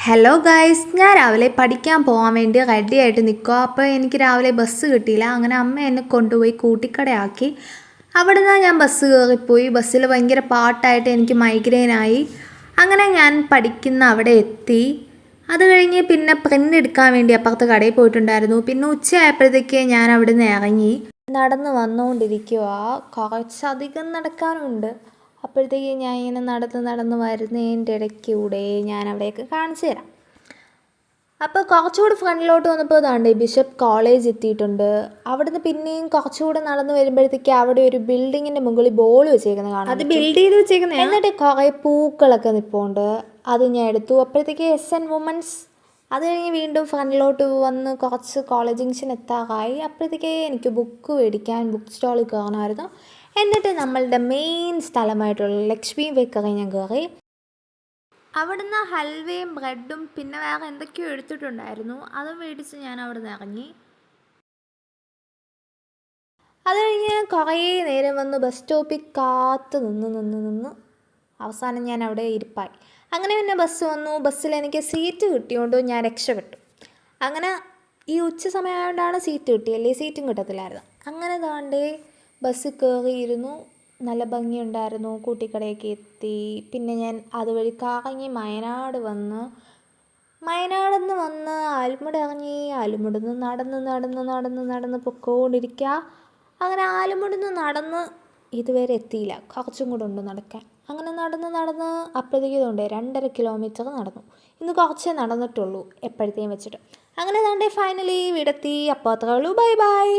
Hello guys, ഞാൻ രാവിലെ പഠിക്കാൻ പോകാൻ വേണ്ടി റെഡി ആയിട്ട് നിൽക്കുക. അപ്പോൾ എനിക്ക് രാവിലെ ബസ് കിട്ടിയില്ല. അങ്ങനെ അമ്മ എന്നെ കൊണ്ടുപോയി കൂട്ടിക്കടയാക്കി. അവിടെ നിന്ന് ഞാൻ ബസ് കയറിപ്പോയി. ബസ്സിൽ ഭയങ്കര പാട്ടായിട്ട് എനിക്ക് മൈഗ്രെയിനായി. അങ്ങനെ ഞാൻ പഠിക്കുന്ന അവിടെ എത്തി. അത് കഴിഞ്ഞ് പിന്നെ പ്രിൻ്റ് എടുക്കാൻ വേണ്ടി അപ്പുറത്ത് കടയിൽ പോയിട്ടുണ്ടായിരുന്നു. പിന്നെ ഉച്ചയായപ്പോഴത്തേക്ക് ഞാൻ അവിടെ നിന്ന് ഇറങ്ങി നടന്ന് വന്നുകൊണ്ടിരിക്കുക. കുറച്ചധികം നടക്കാനുണ്ട്. അപ്പോഴത്തേക്ക് ഞാൻ ഇങ്ങനെ നടന്ന് വരുന്നതിൻ്റെ ഇടയ്ക്കൂടെ ഞാൻ അവിടെയൊക്കെ കാണിച്ചു തരാം. അപ്പോൾ കുറച്ചുകൂടി ഫ്രണ്ടിലോട്ട് വന്നപ്പോൾ ഇതാണ്ട് ബിഷപ്പ് കോളേജ് എത്തിയിട്ടുണ്ട്. അവിടുന്ന് പിന്നെയും കുറച്ചുകൂടെ നടന്ന് വരുമ്പോഴത്തേക്ക് അവിടെ ഒരു ബിൽഡിങ്ങിൻ്റെ മുകളിൽ ബോൾ വെച്ചേക്കുന്നത് കാണാം. അത് ബിൽഡ് ചെയ്ത് വെച്ചേക്കുന്നത്. എന്നിട്ട് കുറേ പൂക്കളൊക്കെ നിൽപ്പുണ്ട്. അത് ഞാൻ എടുത്തു. അപ്പോഴത്തേക്ക് SN വുമൻസ്. അത് കഴിഞ്ഞ് വീണ്ടും ഫ്രണ്ടിലോട്ട് വന്ന് കുറച്ച് കോളേജ് ജംഗ്ഷൻ എത്താറായി. അപ്പോഴത്തേക്ക് എനിക്ക് ബുക്ക് മേടിക്കാൻ ബുക്ക് സ്റ്റോളിൽ കയറണമായിരുന്നു. എന്നിട്ട് നമ്മളുടെ മെയിൻ സ്ഥലമായിട്ടുള്ള ലക്ഷ്മി ബേക്കറി ഞാൻ കയറി. അവിടുന്ന് ഹൽവയും ബ്രെഡും പിന്നെ വേറെ എന്തൊക്കെയോ എടുത്തിട്ടുണ്ടായിരുന്നു. അതും മേടിച്ച് ഞാൻ അവിടെ നിന്ന് ഇറങ്ങി. അത് കഴിഞ്ഞ് കുറേ നേരം വന്ന് ബസ് സ്റ്റോപ്പിൽ കാത്ത് നിന്ന് അവസാനം ഞാൻ അവിടെ ഇരിപ്പായി. അങ്ങനെ പിന്നെ ബസ് വന്നു. ബസ്സിൽ എനിക്ക് സീറ്റ് കിട്ടിയോണ്ട് ഞാൻ രക്ഷപ്പെട്ടു. അങ്ങനെ ഈ ഉച്ച സമയമായതുകൊണ്ടാണ് സീറ്റ് കിട്ടിയല്ലേ, സീറ്റും കിട്ടത്തില്ലായിരുന്നു. അങ്ങനെ താണ്ടേ ബസ്സിൽ കയറിയിരുന്നു. നല്ല ഭംഗിയുണ്ടായിരുന്നു. കൂട്ടിക്കടയൊക്കെ എത്തി. പിന്നെ ഞാൻ അതുവഴി കറങ്ങി വയനാടെന്ന് വന്ന് ആലുമുട് ഇറങ്ങി. ആലുമുടുന്ന് നടന്ന് പൊക്കോണ്ടിരിക്കുക. അങ്ങനെ ആലുമുടുന്ന് നടന്ന് ഇതുവരെ എത്തിയില്ല, കുറച്ചും കൂടെ ഉണ്ട് നടക്കാൻ. അങ്ങനെ നടന്ന് അപ്പോഴത്തേക്ക് ഇതുണ്ട് 2.5 കിലോമീറ്റർ നടന്നു. ഇന്ന് കുറച്ചേ നടന്നിട്ടുള്ളൂ എപ്പോഴത്തേയും വെച്ചിട്ട്. അങ്ങനെ താണ്ടേ ഫൈനലി ഇവിടെത്തി. അപ്പോൾ അത്രേ ഉള്ളൂ. ബൈ.